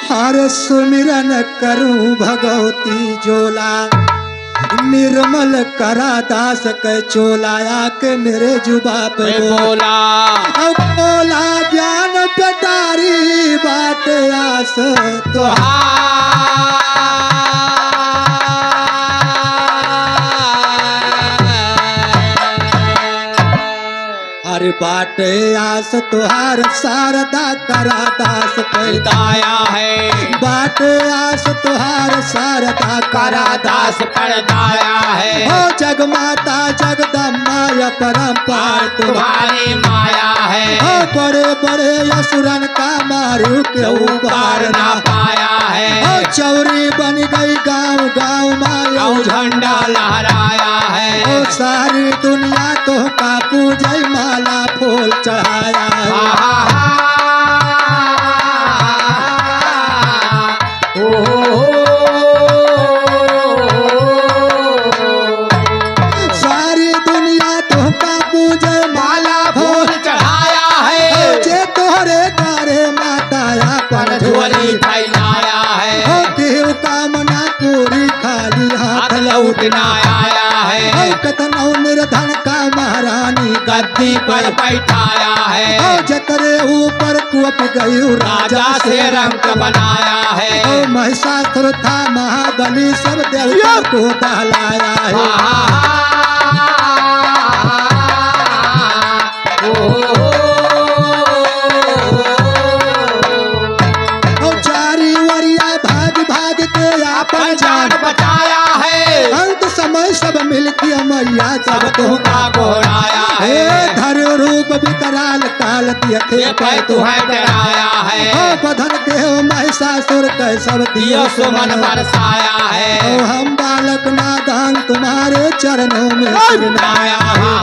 हर सुमिरन करूं भगवती जोला, निर्मल करा दास के चोलाया के मेरे जुबा पे बोला अब बोला ज्ञान पेटारी बाट आस तो हर बाट आस तुहार शारदा करा दास दाया है बाट आस तुहार शारदा करा दास दाया है हो जगमाता जगदम्मा परम्पार तुम्हारी माया है हो बड़े बड़े असुरन का मारू के ऊपर ना पाया है हो चौरी बन गई गांव गांव माया झंडा लहराया है ओ सारी दुनिया तो का पूजय माला फूल चढ़ाया है सारी दुनिया तो का पूजय माला फूल चढ़ाया है जे तोहरे गारे माताया पर झोली फैलाया है हो केहू कामना पूरी खाली हाथ लौटना आया है हो कतनौ निर्धन का महारानी गद्दी पर बैठाया है हो जकरे ऊपर कुप गई राजा से रंग बनाया है ओ महिषासुर था महाबली सब देवता को दहलाया है ओ चारी वरिया भाग भाग के आपन जान बचाया है अंत समय सब मिलके मैया सब तो का घोड़ाया हे है धर रूप विकराल काल दिए थे पे तुहे डराया है ओ बधन के हो महिषासुर के सब दियो दियो सुमन बरसाया है ओ हम बालक नादान तुम्हारे चरणों में सिरनाया है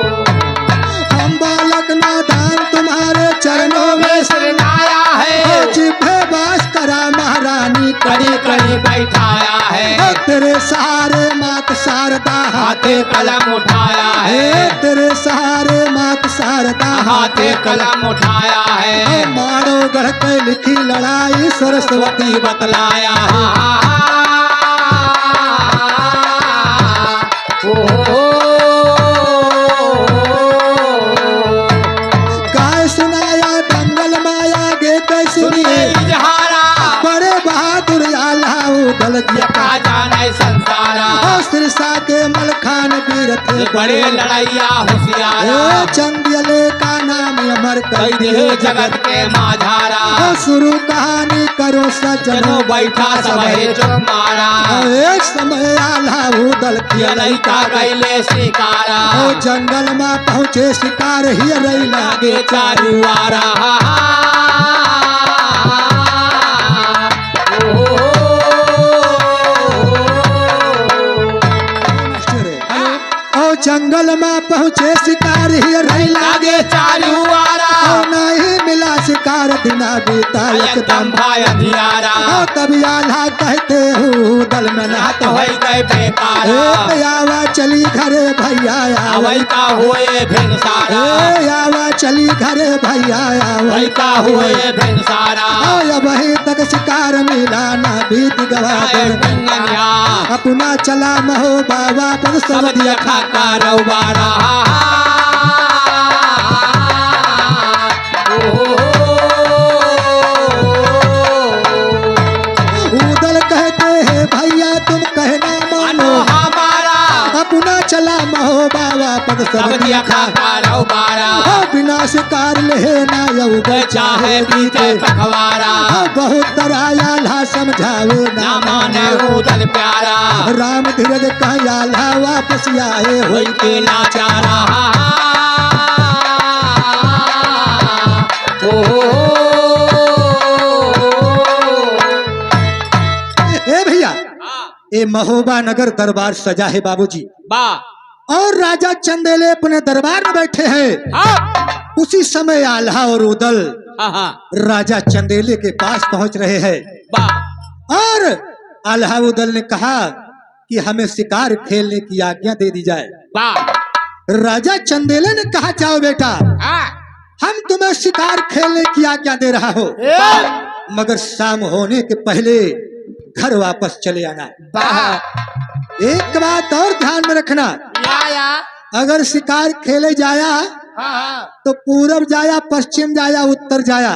हम बालक नादान तुम्हारे चरणों में सिरनाया है जिभे बास करा महारानी कड़ी कड़ी बैठाया है ओ तेरे सहारे मात शारदा हाथे कलम उठाया हे है तेरे सहारे मात शारदा हाथे कलम उठाया ओ है मारो गढ़ के लिखी लड़ाई सरस्वती बतलाया गाय सुनाया दंगल माया गे के सुनिए बड़े बहादुर आल्हा उदल का जाने संसारा ओ सिरसा के मलखान वीर थे बड़े लड़ैया होशियारा ए चंदियले का नाम अमर कर कई दे जगत के माझारा ओ शुरू कहानी करो सजनो जनो बैठा सबे जो मारा एक समय आल्हा उदल ये लइका गईले शिकारा ओ जंगल में पहुँचे शिकार ही रही लागे आगे चारुआरा ओ जंगल में पहुँचे शिकार ही रही लागे आगे चारुआरा ओ नहीं मिला शिकार दिना बीता एकदम एकदम भाई अंधियारा ओ तभी आल्हा कहते हूँ दल में ना तो होई गए बेकारा ए आवा चली घरे भैया आवा अवई का हुए भिनसारा ए आवा चली घरे भैया आवा वही का हुए भिनसारा ओ वहीं तक शिकार मिला ना बीत गवा दिन गंगनिया अपना चला महो बाबा पर सब सब दिया खा का रउबारा उदल कहते हैं भैया तुम कहना मानो मानो हमारा अपना चला महो बाबा पर सब सब दिया खा का रउबारा ओ बिना शिकार लेना यऊ चाहे बीते पखवारा बहुत तराया ला समझावे ना माने उदल प्यारा राम धीरज कहा ला वापस आए होई होई के नाचारा ए भैया ए महोबा नगर दरबार सजा है बाबूजी बा और राजा चंदेले अपने दरबार में बैठे हैं। उसी समय आल्हा और उदल राजा चंदेले के पास पहुंच रहे हैं बा और आल्हा उदल ने कहा कि हमें शिकार खेलने की आज्ञा दे दी जाए। बा राजा चंदेले ने कहा, जाओ बेटा, हम तुम्हें शिकार खेलने की आज्ञा दे रहा हो, मगर शाम होने के पहले घर वापस चले आना। एक बात और ध्यान में रखना, अगर शिकार खेले जाया तो पूरब जाया, पश्चिम जाया, उत्तर जाया,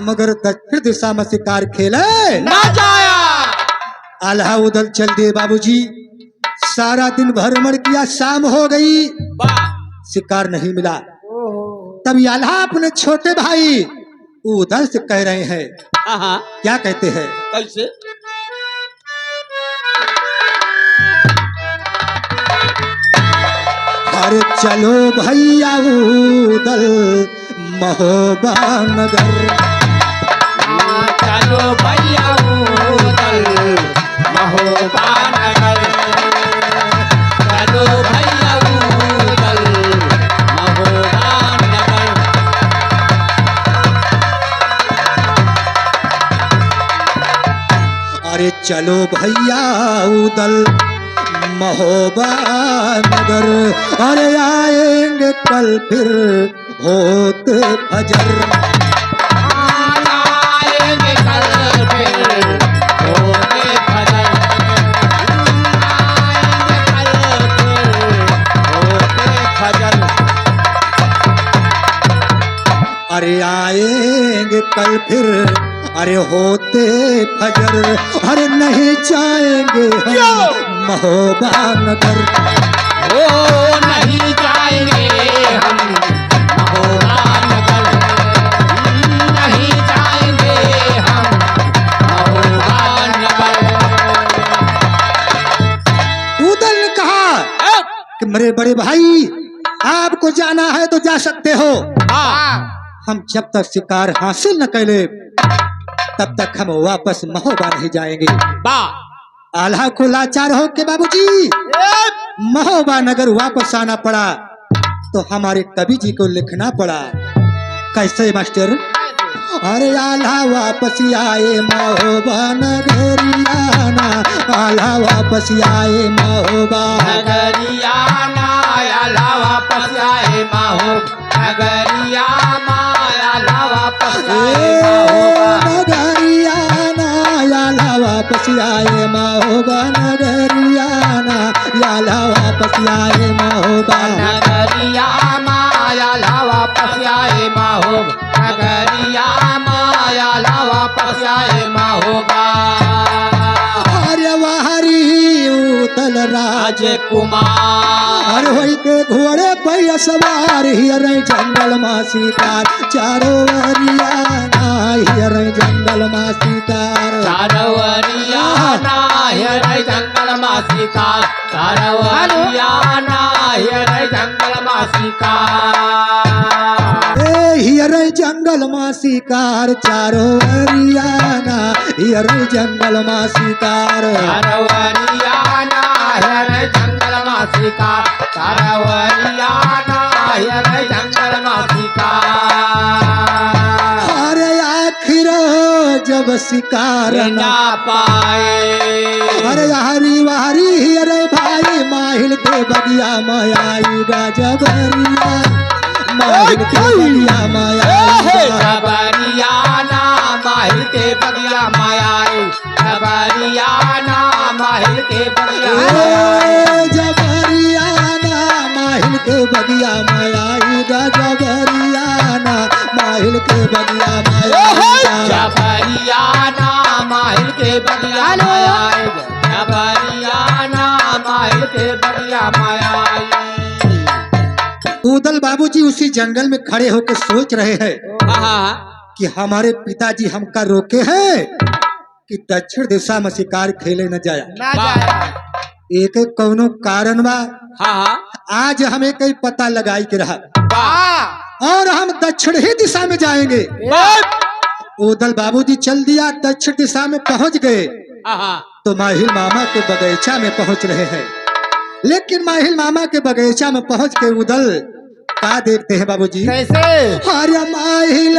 मगर दक्षिण दिशा में शिकार खेले ना जाया। आल्हा उदल चल दिए बाबूजी। सारा दिन भ्रमण किया, शाम हो गई, शिकार नहीं मिला। तब आल्हा अपने छोटे भाई उदल से कह रहे हैं, क्या कहते हैं? कैसे? अरे चलो भैया उदल महोबा नगर, चलो भैया उदल महोबा नगर, चलो भैया उदल महोबा नगर। अरे चलो भैया उदल महोबा नगर, अरे आएंगे कल फिर होते फजर। आएंगे कल फिर होते फजर, आएंगे कल फिर होते फजर। अरे आएंगे कल फिर, अरे होते फजर, अरे नहीं जाएंगे हम महोबा नगर। ओ नहीं जाएंगे हम महोबा नगर, नहीं जाएंगे हम महोबा नगर। उदल ने कहा कि मेरे बड़े भाई, आपको जाना है तो जा सकते हो, हम जब तक शिकार हासिल न कर ले तब तक हम वापस महोबा नहीं जाएंगे। आल्हा को लाचार हो के बाबूजी महोबा नगर वापस आना पड़ा, तो हमारे कवि जी को लिखना पड़ा। कैसे मास्टर? अरे आल्हा वापस आए महोबा नगरियाना, आल्हा वापस आए महोबा नगरियाना, आल्हा वापस आए महोबा नगरियाना, आल्हा वापस आए महोबा नगरियाना, आल्हा वापस आए महोबा नगरियाना, आल्हा वापस आए महोबा नगरियाना, आल्हा वापस आए महोबा नगरियाना, आल्हा वापस आए महोबा। अरे वाहरी उतल राजकुमार, अरे होई के घोड़े पे सवार, हियर जंगल में शिकार, चारों वरियाना हियर जंगल में शिकार, चारवरियाना हियर जंगल में शिकार, चारवरियाना हियर जंगल में शिकार। हियर जंगल में शिकार, चारों वरियाना हियर जंगल में शिकार, चारवरियाना हियर जंगल में शिकार, चारवरियाना हियर जंगल में शिकार। अरे आखिर जब शिकार ना पाए, अरे हरी वारी हियर भाई, माहिल के बगिया मायाई गजबरिया, माहिल के बगिया मायाई जबरियाना, माहिल के बगिया मायाई, जबरियाना माहिल के बगिया मायाई, जबरियाना माहिल के बगिया मायाई गजबरियाना, माहिल के बगिया मायाई जबरियाना माहिल के बगिया मायाई, जबरियाना माहिल के बगिया मायाई। उदल बाबूजी उसी जंगल में खड़े होकर सोच रहे हैं कि हमारे पिताजी हमका रोके हैं कि दक्षिण दिशा में शिकार खेले न जाया, ना जाया। एक कौनो कारण बा। हाँ आज हमें कई पता लगाई के रहा वाह और हम दक्षिण ही दिशा में जाएंगे। उदल बाबूजी चल दिया, दक्षिण दिशा में पहुंच गए तो माहिल मामा के बगीचा में पहुंच रहे हैं। लेकिन माहिल मामा के बगीचा में पहुंच के उदल का देखते हैं बाबूजी? कैसे? हरे माहिल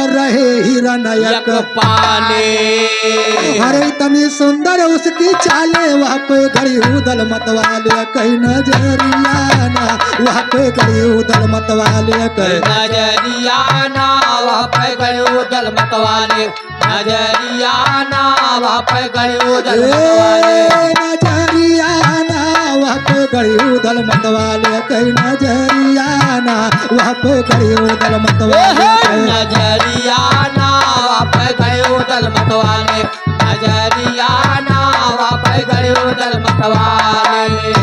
रहे हिरनयक पाले, अरे इतनी सुंदर उसकी चाले, वहाँ पे घड़ी उदल मतवाले कहीं नजरिया ना वहाँ पे गड़ी उदल मतवाले के नजरिया ना वहाँ पे गयो दल मतवाले नजरिया ना वहाँ पे गयो दल मतवाले नजरियाना वहाँ पे गड़ी उदल मतवाले के नजरियाना वहाँ पे गड़ी उदल मतवाले के नजरिया ना वहाँ पे गयो दल मतवाले नजरिया ना वहाँ पे गयो दल मतवाले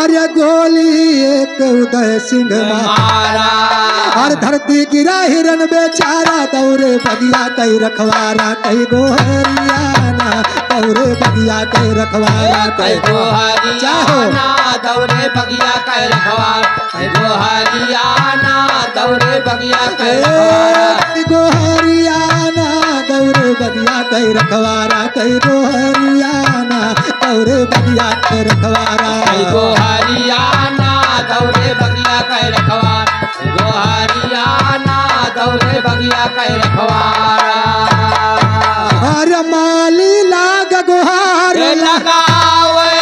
अरे गोली एक उदय सिंह मारा और धरती गिरा हिरन बेचारा दौरे बगिया कई रखवारा कई गोहरियाना दौरे बगिया कई रखवारा कई हरियाणा दौरे बगिया कह रखवार हरियाणा दौरे बगिया कह रखवार गोहरियाना दौरे बगिया कई रखवारा कई गोहरियाना दौरे बगिया कई रखवारा हरियाणा दौरे बगिया कह रखवार हरियाणा दौरे बगिया कह रखवार अरे माली लाग गुहार लगावे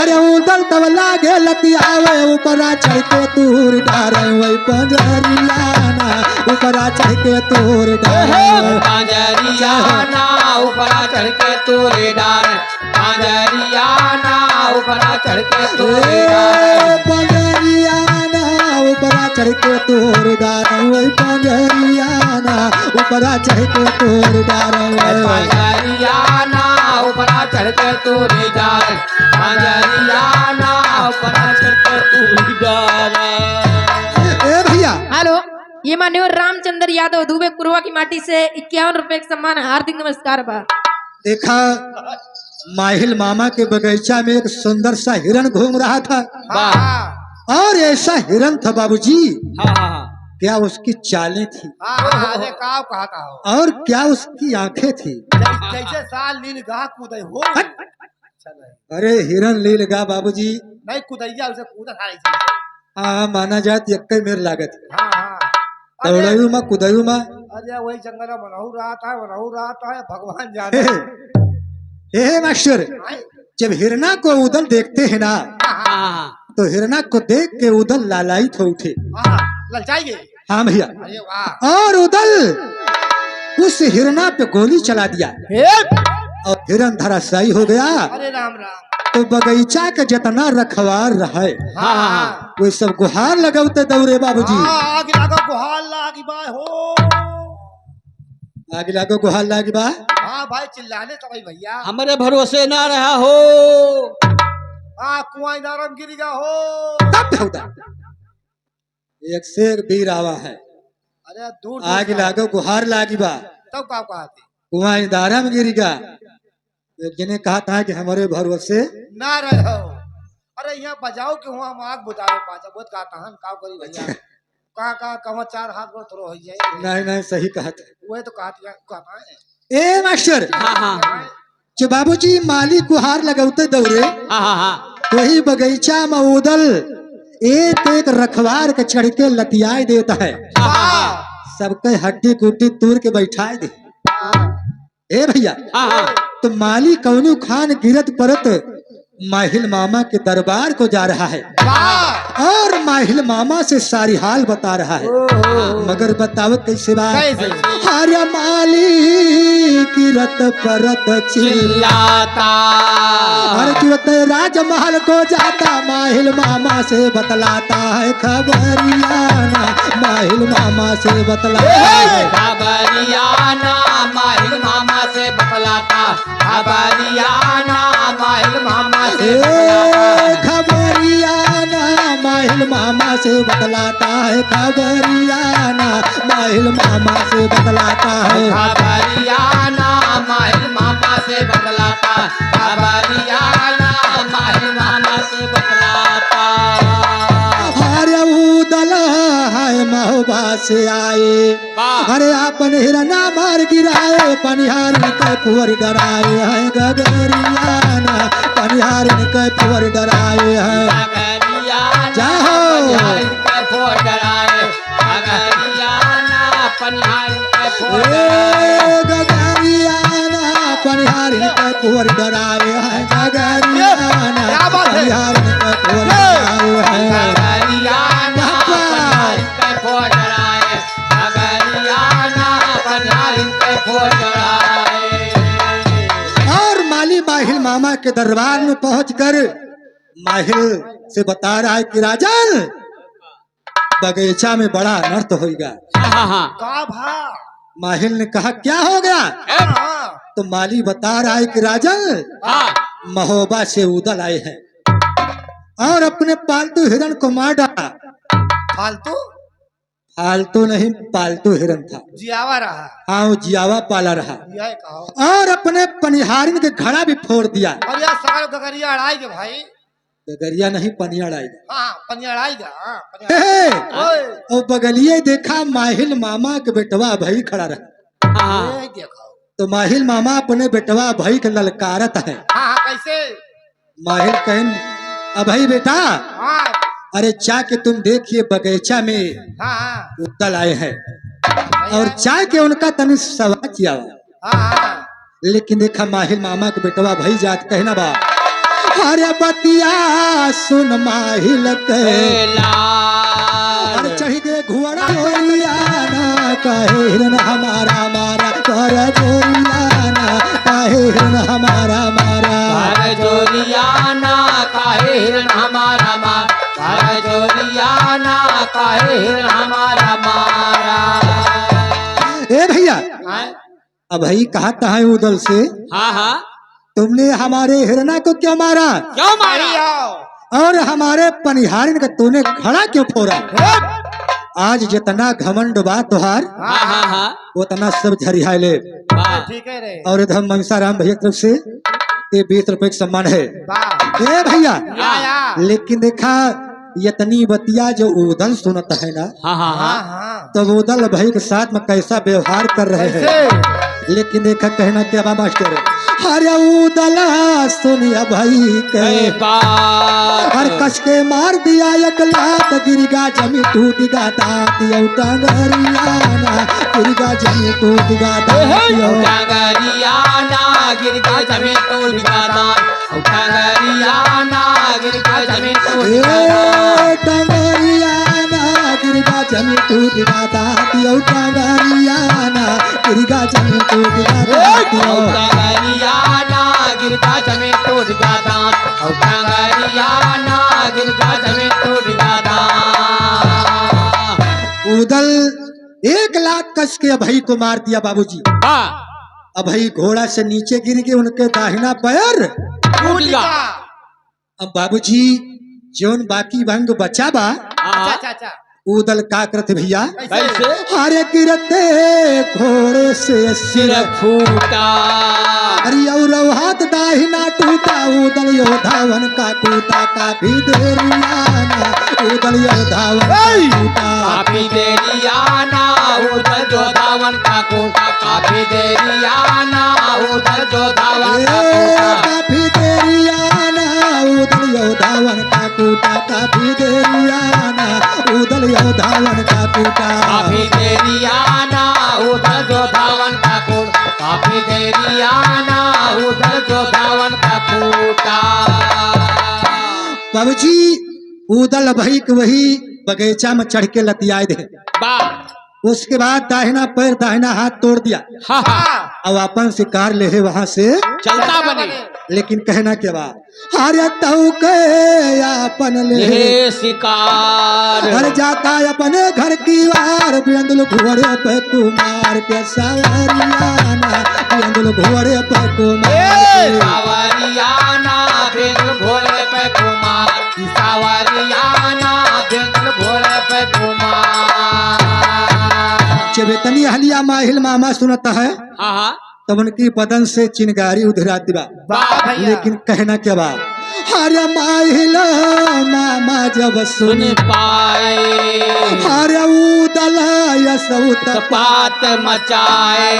अरे उदल तब लागे लतियावे ऊपरा चढ़ के तूर डारे वही पंजरियाना ऊपरा चढ़ के तूर डारे पंजरियाना ऊपरा चढ़ के तोरे डार पंजरियाना ऊपरा चढ़ के तोरे डार पंजरियाना ऊपरा चढ़ के तूर डारे वही पंजरियाना ऊपरा चढ़ के तूर डारे पंजरियाना ऊपरा चढ़ के तोरे डार पंजरियाना ऊपरा चढ़ के तोरे डार ए भैया हेलो, ये माननीय रामचंद्र यादव दुबे कुरवा की माटी से 51 रुपए का सम्मान हार्दिक नमस्कार बा। देखा माहिल मामा के बगीचा में एक सुंदर सा हिरन घूम रहा था वाह और ऐसा हिरन था बाबूजी हाँ हाँ क्या उसकी चालें थी अरे काव कहता हो और क्या उसकी आंखें थी जैसे साल नील गाह कूदे हो चल अरे हिरन लीलगा बाबूजी नहीं कूदैया उसे कूदा सारी चीज हाँ माना जात एक मेर लागत हाँ हाँ दौड़ू माँ कुदयू माँ अरे वही जंगल में मनहू रहा है भगवान हे जाने हे मास्टर जब हिरना को उदल देखते हैं ना हाँ तो हिरना को देख के उदल लालायित हो उठे हाँ ललचाएंगे हाँ भैया अरे वाह और उदल उस हिरना पे गोली चला दिया और हिरन धराशायी हो गया अरे राम राम तो बगीचा के जितना रखवार रहे हाँ हाँ वो सब गुहार लगौते दौरे बाबूजी आगे लगा गुहार लागी बाय हो आगे लागो गुहार लागी बा हाँ भाई चिल्लाने तो भाई भैया हमारे भरोसे ना रहा हो हाँ कुआं नरम गिरेगा हो तब होता एक से एक वीर आवा है अरे दूर आगे लागो गुहार लागी बा तब का कहते कुआं दारा में गिरेगा एक जने कहा था कि हमारे भरोसे ना रहो अरे यहाँ बजाओ के हुआ हम आग बुझावे पाचा बहुत का तहन का करी भैया का कहाँ चार हाथ में थोड़ा हो जाए नहीं नहीं सही कहा था वही तो कहता है ए मास्टर हाँ हाँ जो बाबूजी माली गुहार लगौते दौरे हाँ हाँ हाँ वही बगीचा में उदल एक एक रखवार के चढ़ के लतियाए देता है सबके हड्डी गुड्डी तूर के बैठाए दे ए भैया हाँ तो माली कौनू खान गिरत परत माहिल मामा के दरबार को जा रहा है और माहिल मामा से सारी हाल बता रहा है मगर बताओ कैसे बात हरे माली गिरत परत चिल्लाता हर गिरत राजमहल को जाता माहिल मामा से बतलाता है खबरियाना माहिल मामा से बतलाता है खबरियाना माहिल मामा से बतलाता खबरियाना माहिल मामा से खबरियाना माहिल मामा से बतलाता है खबरियाना माहिल मामा से बतलाता है खबरियाना माहिल मामा से बतलाता खबरियाना माहिल मामा से बतलाता हरे उदल है महुबा से आए हरे अपन हिरना मार गिराए पनिहारी के पुअर डराए हैं गगरियाना पनिहारी के पुअर डराए हैं जाओ गगरियाना पनिहारी के पुअर डराए हैं गगरियाना पनिहारी पनिहार का खोल है। नगरियाना पनिहारिन के फोजड़ाए, नगरियाना पनिहारिन के फोजड़ाए। और माली माहिल मामा के दरबार में पहुंचकर माहिल से बता रहा है कि राजन बगीचा में बड़ा अनर्थ होगा। का भा माहिल ने कहा क्या हो गया? हाँ तो माली बता रहा है कि राजन महोबा से उदल आए हैं और अपने पालतू हिरण को मार डाला। फालतू फालतू नहीं, पालतू हिरण था। जियावा रहा हाँ, वो जियावा पाला रहा यह कहो। और अपने पनिहारिन के घड़ा भी फोड़ दिया। और यार सगल गगरिया अड़ाई के भाई। गगरिया नहीं, पनिया आएगा। हाँ पनिया अड़ाई जा। हाँ, हे, पनिया- ओए, और बगलिए देखा माहिल मामा के बेटवा भाई खड़ा रहा। ये देखो। तो माहिल मामा अपने बेटवा भाई के ललकारत है। हाँ हाँ कैसे? माहिल कहन अभई बेटा, हाँ अरे चा के तुम देखिए बगीचा में हाँ हाँ उदल आए हैं और चाय के उनका तनि सवा किया। हाँ हाँ लेकिन देखा माहिल मामा के बेटवा भाई जात कहना बा, अरे बतिया सुन माहिल के अरे चढ़ के घुआड़ा गोरियाना कहे हिरन हमारा मारा कर गोरियाना कहे हिरन हमारा मारा। जोरियाना काहे हिरण हमारा मार, जोरियाना काहे हिरण हमारा मारा। ए भैया, अब भाई कहता है उदल से, हाँ हाँ तुमने हमारे हिरना को क्यों मारा क्यों मारा? और हमारे पनिहारिन का तूने खड़ा क्यों फोड़ा? आज जितना घमंड बा तुहार हाँ हाँ हाँ उतना सब झरिया ले। वाह ठीक है रे। और इधर मनसाराम भैया की तरफ से ये 20 रुपए का सम्मान है। वाह ए भैया, या लेकिन देखा इतनी बतिया जो उदल सुनता है ना, हाँ हाँ हाँ हाँ हाँ तब उदल भाई के साथ में कैसा व्यवहार कर रहे हैं। कैसे? लेकिन देखा कहना क्या बा मास्टर, अरे उदला सुनिया भाई के हर कस के मार दिया एक लात, गिरगा जमी टूट गा दांत टांगरियाना, गिरगा जमी टूट गा दांत। टांगरियाना गिर के जमीन टूट गया दांत, टांगरियाना गिर के जमीन टूट गया दांत। टांगरियाना गिरगा जमी टूट गा दांत, टांगरियाना गिरगा जमी टूट गा दांत। टांगरियाना गिर के जमीन टूट गया दांत, टांगरियाना गिर के जमीन टूट गया दांत। उदल 1 लाख कस के अभई को मार दिया बाबूजी। अभई घोड़ा से नीचे गिर के उनके दाहिना पैर। टूट गया। अब बाबूजी जोन बाकी भंग बचा बा, अच्छा अच्छा अच्छा उदल का करते भैया, कैसे? अरे गिरते घोड़े से सिर फूटा, अरे और हाथ दाहिना टूटा। उदल योधावन का टूटा, काफी देरियाना उदल योधावन का टूटा। काफी देरियाना उधर जो धावन का कोटा, काफी देरियाना उधर जो धावन का कोटा। काफी देरियाना उदल योधावन का टूटा, काफी देरियाना उदल योधावन का टूटा। काफी देरियाना उधर जो धावन का कोटा, काफी देरियाना उधर जो धावन का कोटा। बाबूजी उदल भई के वही बगीचा में चढ़ के लतियाए थे। उसके बाद दाहिना पैर दाहिना हाथ तोड़ दिया। हाँ हाँ अब अपन शिकार ले वहां से चलता बने। लेकिन कहना के बाद अरे तऊ के अपन ले ये शिकार घर जाता अपने घर की वार, बिंदुल घोड़े पे कुमार के सवरियाना, बिंदुल घोड़े पे कुमार। सावरियाना बिंदुल घोड़े पे कुमार, सावरियाना बिंदुल घोड़े पे कुमार। जब इतनी हलिया माहिल मामा सुनता है हाँ हाँ तब उनकी बदन से चिंगारी उधरा दिवा। वाह भैया। लेकिन कहना क्या बा, अरे माहिल मामा जब सुन पाए अरे उदल यसौत पात मचाए,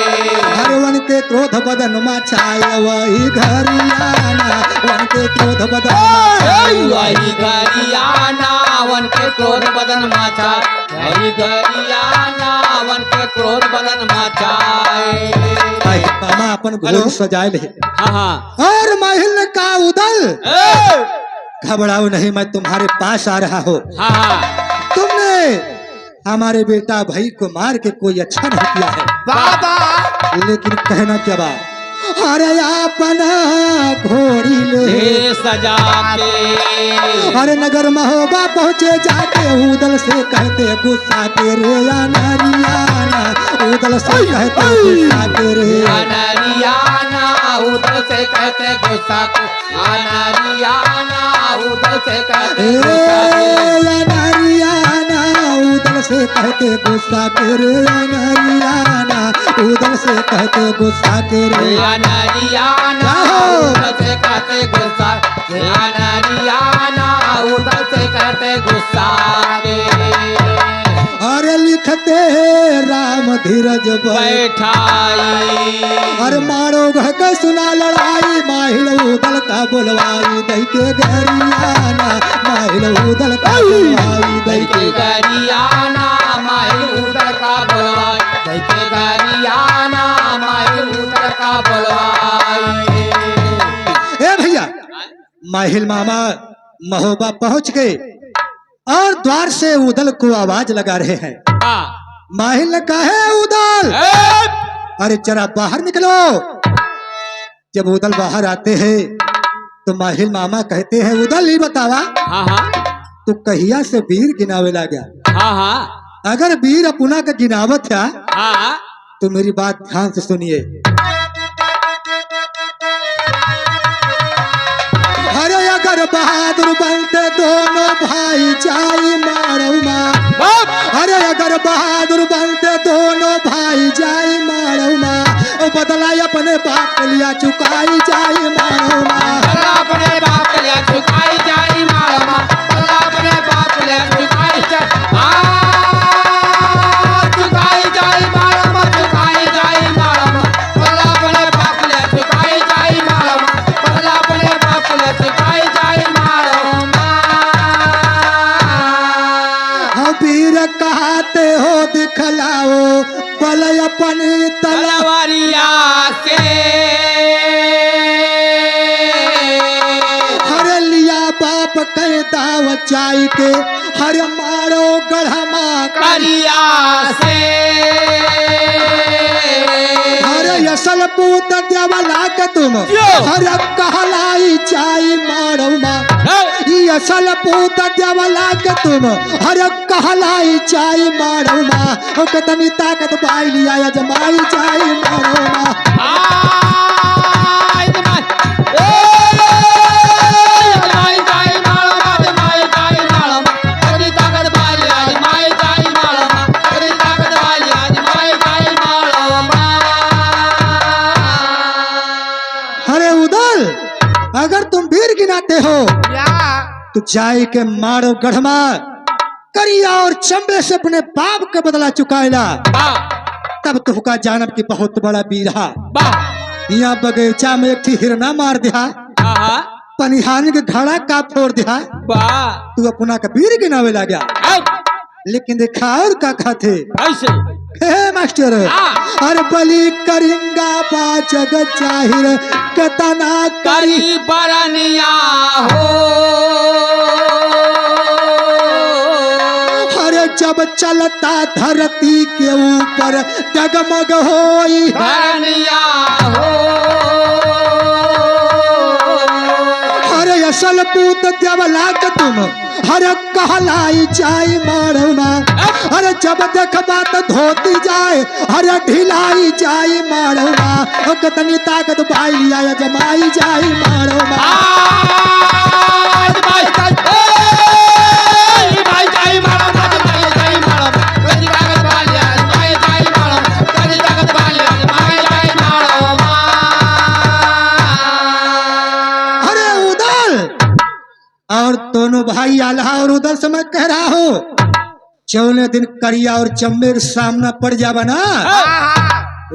अरे वन के क्रोध बदन मचाए वही घरियाना, वन के क्रोध बदन मचाए वही गरियाना वन के क्रोध बदन मचाए, वही गरियाना वन के क्रोध बदन मचाए। मामा अपन घोड़ सजाए ले। हाँ हाँ और माहिल का उदल घबराओ नहीं, मैं तुम्हारे पास आ रहा हूँ। हाँ हाँ तुमने हमारे बेटा भाई को मार के कोई अच्छा नहीं किया है, बाबा लेकिन कहना क्या बात, अरे अपना घोड़ी ले ये सजा के अरे नगर महोबा पहुँचे जाके उदल से कहते गुस्सा के रे या नारियाना, उदल से कहते गुस्सा के रे अनरियाना उधर से कहते गुस्सा को, अनरियाना उधर से कहते ए गुस्सा को। या नारियाना, उदल से कहते गुस्सा के रे या नारियाना, उदल से कहते गुस्सा के रे अनरियाना उधर से कहते गुस्सा, अनरियाना उधर से कहते गुस्सा के। अरे लिखते राम धीरज बैठाई अरे मारो घह के सुना लड़ाई, माहिल उदल का बुलवाई दई के गरियाना, माहिल उदल का बुलवाई दई के गरियाना माहिल उधर का बुलवाई, दैके गरियाना माहिल उधर का बुलवाई। ए भैया, माहिल मामा महोबा पहुंच गए और द्वार से उदल को आवाज लगा रहे हैं। माहिल ने कहा है उदल, अरे जरा बाहर निकलो। जब उदल बाहर आते हैं तो माहिल मामा कहते हैं उदल ही बतावा हाँ हाँ तू कहिया से वीर गिनावे ला गया, हाँ हाँ अगर वीर अपना का गिनावत है हाँ तो मेरी बात ध्यान से सुनिए। अरे अगर बहादुर बनते दोनों भाई जाई मारौमा, अरे अगर बहादुर बनते दोनों भाई जाई मारौमा, ओ बदला अपने बाप के लिया चुकाई जाई मारौमा। अल्लाह अपने बाप के लिए चुकाई जाई मालमा, अल्लाह अपने बाप के लिए चुकाई चुकाई जाई मालमा, चुकाई जाई मालमा, अल्लाह अपने बाप के लिए चुकाई जाई मालमा, अल्लाह अपने बाप के लिए चुकाई जाई मालमा। हाँ वीर कहते हो दिखलाओ बल अपनी तलवारिया से हर लिया बाप कह दाव चाई के हर मारो गढ़मा करिया से हर असल पूत देवला के तुम हर कहलाई चाई मारौमा, ई असल पूत देवला के तुम हर कहलाई चाई मारौमा, ओ कतनी ताकत बाई लिया जमाई चाई मारौमा। अरे उदल, अगर तुम वीर गिनाते हो तो जाए के मारो गढ़मा करिया और चंबे से अपने बाप का बदला चुकाएला, तब तुहका जानब की बहुत बड़ा वीरा। यहाँ बगीचा में एक हिरना मार दिया, पनिहान के घड़ा का फोड़ दिया, तू अपना का वीर गिनावे ला गया। लेकिन देखा और का खाते हे मास्टर, अरे बलि करिंगा बा जग जाहिर कतना करी बरनिया हो, अरे जब चलता धरती के ऊपर डगमग होई बरनिया हो, अरे असल पूत देवला के तुम हर कहलाई जाई मारौमा, अरे जब देखबा तो धोती जाए अरे ढिलाई जाई मारौमा, ओ कतनी ताकत बाई लिया जमाई जाई मारौमा। अरे उदल, और दोनों भाई आल्हा और उदल से मैं कह रहा हूँ, चौने दिन करिया और चम्बे सामना पड़ जावा ना,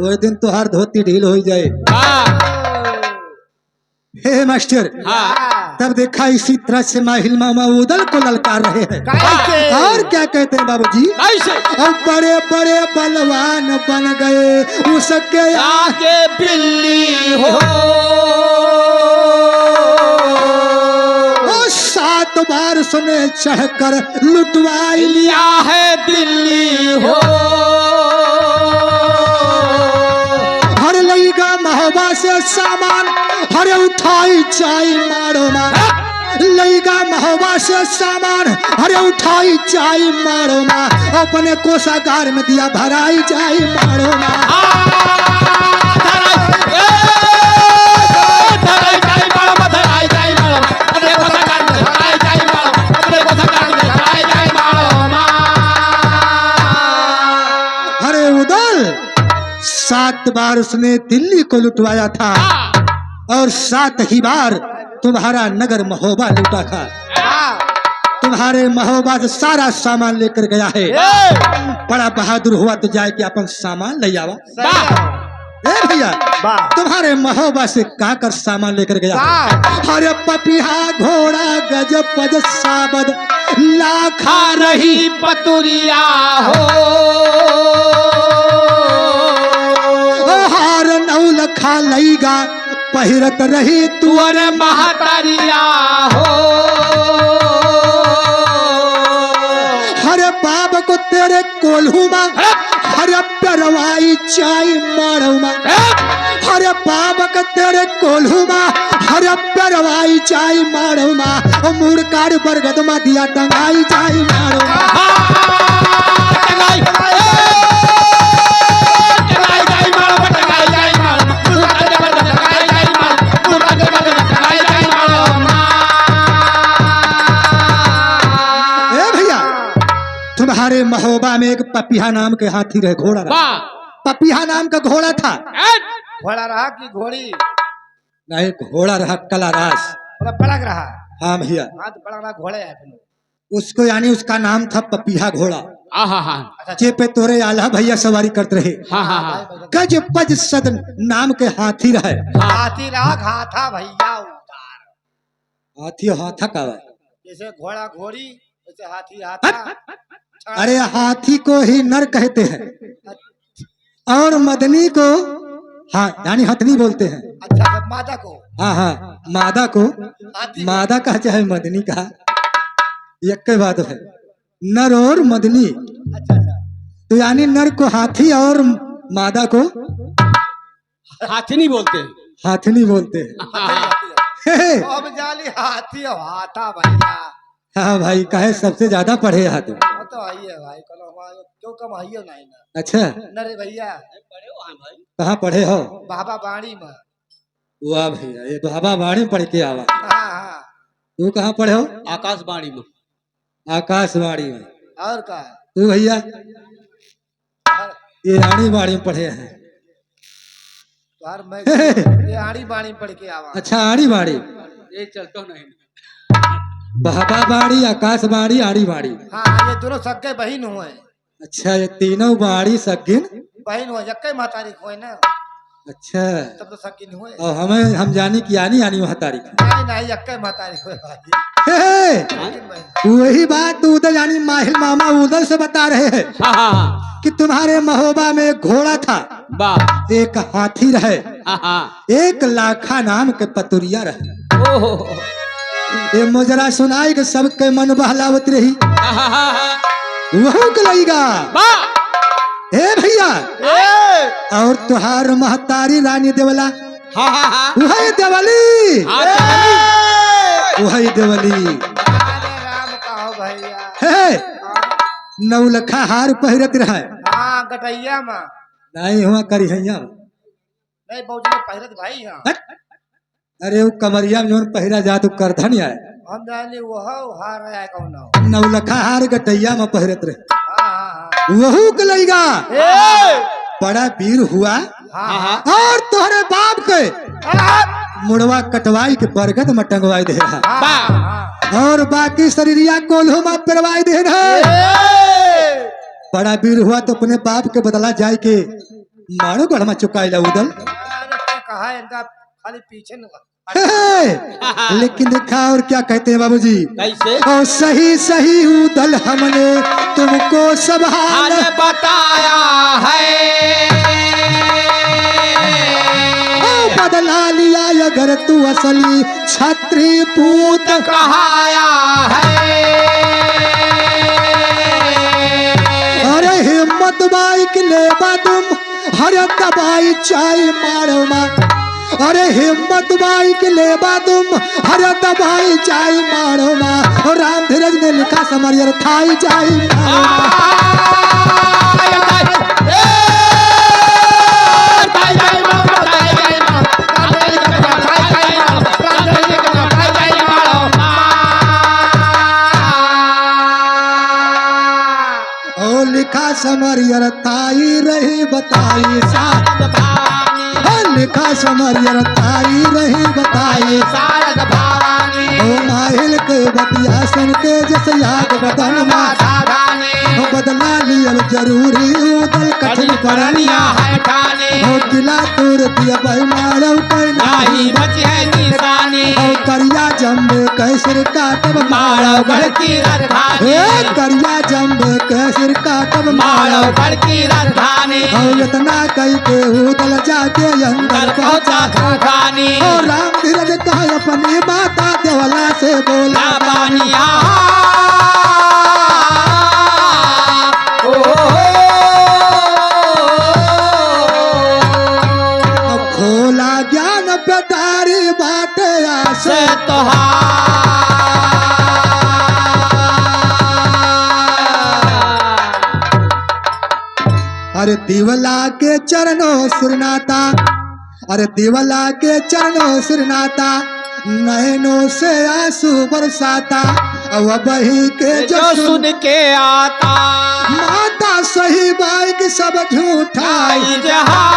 उस दिन तो हर धोती ढील हो जाए। हे मास्टर, तब देखा इसी तरह से माहिल मामा उदल को ललकार रहे हैं। और क्या कहते हैं बाबूजी, और बड़े बड़े बलवान बन गए उसके आगे बिल्ली हो, 7 बार सुने चढ़कर लुटवाई लिया। लिया है दिल्ली हो हर लईगा महोबा से सामान हरे उठाई चाई मारो मार। लईगा महोबा से सामान हरे उठाई चाई मारो मार। अपने कोषागार में दिया भराई जाई मारो मार। हरे उदल 7 बार उसने दिल्ली को लुटवाया था और 7 ही बार तुम्हारा नगर महोबा लूटा था। तुम्हारे महोबा से सारा सामान लेकर गया है। बड़ा बहादुर हुआ तो जाए कि अपन सामान ले आवा। ए भैया तुम्हारे महोबा से का कर सामान लेकर गया है? हरे पपिहा घोड़ा गज पज साबद लाखा रही पतुरिया हो हार नौल खा लईगा पहिरत रही तुअर महतरिया हो हरे बाप को तेरे कोल्हुमा हरे परवाई चाई मारूमा। हरे बाप को तेरे कोल्हुमा हरे परवाई चाई मारूमा। मुड़ कार बरगद मा दिया टंगाई चाई मारूमा। तुम्हारे महोबा में एक पपिहा नाम के हाथी रहे, घोड़ा रहा। पपिहा नाम का घोड़ा था। घोड़ा रहा कि घोड़ी? नहीं, घोड़ा रहा कलारास। बड़क रहा। हाँ भैया, हाँ तो बड़ा घोड़े है उसको यानी उसका नाम था पपिहा घोड़ा। अच्छा जे पे तोरे आल्हा भैया सवारी करते रहे। गज पज सद नाम के हाथी रहे। हाथी रहा हाथा भैया उतार। हाथी हाथा का बा? जैसे घोड़ा घोड़ी वैसे हाथी हाथा। अरे हाथी को ही नर कहते हैं और मदनी को हाँ यानी हथनी बोलते हैं। अच्छा मादा को? हाँ हाँ, मादा को हाथी मादा कहा चाहे मदनी कहा, एक के बात है। नर और मदनी, अच्छा अच्छा तो यानी नर को हाथी और मादा को हाथी नहीं बोलते, हाथनी बोलते हैं। अब जाली हाथी हाथा भैया। हाँ भाई, कहे सबसे ज्यादा पढ़े हाथ। वो तो आई है भाई, कल हमारे क्यों कम आइयो नहीं ना। अच्छा, नरे भैया कहाँ पढ़े हो? बाबा बाड़ी में। वाह भैया, ये बाबा बाड़ी पढ़ के आवा। हाँ हाँ। तू कहाँ पढ़े हो? आकाशवाणी में। आकाशवाणी में। और का? तू भैया ये रानी बाड़ी में पढ़े हैं। यार मैं ये आड़ी बाड़ी पढ़ के आवा। अच्छा, आड़ी बाड़ी। ये चलतो नहीं। बाबा बाड़ी, आकाश बाड़ी, आड़ी बाड़ी। हाँ ये दोनों सक्के बहन हुए। अच्छा, ये तीनों बाड़ी सगिन बहन हुए, जक्के महतारी हुए ना। अच्छा, तब तो सकिन हुए। और हम जानी कि आनी आनी वहाँ तारीख। नहीं नहीं, जक्के महतारी हुए भाई। सकिन बहन। वही बात उधर यानी माहिल मामा उधर से बता रहे हैं कि तुम्हारे महोबा में एक घोड़ा था, एक हाथी रहे, एक लाखा नाम के पतुरिया रहे। ये मुजरा सुनाई के सबके मन बहलावत रही। वह गलेगा हे भैया, और तुहार महतारी रानी देवला वही देवली, वही देवली। अरे राम कहो भैया। हे नौलखा हार पहिरत रहे। हाँ गटैया में नहीं हुआ करी हैया। नहीं बहुजन पहिरत भाई। हाँ अरे वो कमरिया में जोन पहिरा जा तो करधा नहीं आए। हम जाने वो हार आया कौन नौलखा हार गटैया में पहिरत रहे। हाँ हाँ वहू गलैगा बड़ा वीर हुआ हाँ और तोहरे बाप के मुड़वा कटवाई के बरगद में टंगवाई दे रहा हाँ। और बाकी शरीरिया कोल्हू में पेरवाई दे रहा। बड़ा वीर हुआ तो अपने बाप के बदला जाए के मारो गढ़ में चुकाई ला उदल। कहा इनका खाली पीछे न लेकिन देखा और क्या कहते हैं बाबूजी, कैसे? ओ सही सही उदल हमने तुमको सब हाल बताया है। ओ बदला लिया अगर तू असली छत्री पूत कहाया है। अरे हिम्मत बाइक ले तुम हर दबाई चाय मारो मार। अरे हिम्मत बाइक ले तुम हर दबाई चाय मारो मार। राम धीरज ने लिखा समरियर थाई चाय मारो मार। ओ लिखा समरियर थाई रही बताई सा। लिखा समरियर थाई रही बताई शारद भवानी ओ माहिल के बतिया सुन के जस याद बदन मा साधानी ओ बदला लियल जरूरी उदल कठिन परनिया है ठानी ओ किला तोड़ दिया भाई मारो कोई नाही बची है निशानी ओ करिया जम्बे कैसर काटब मारो गढ़ की राजधानी ए करिया जम्बे कैसर काटब मारो गढ़ की राजधानी ओ इतना कई के उदल जाके अंदर पहुंचा खानी ओ राम धीरज कहा अपनी माता देवला से बोला पानिया अब खोला ज्ञान पेटारी बाट आस से अरे दिवला के चरणों सिरनाता। अरे दिवला के चरणों सिरनाता नैनों से आंसू बरसाता। अब बही के जो सुन के आता माता सही बाइक सब झूठा आई जहां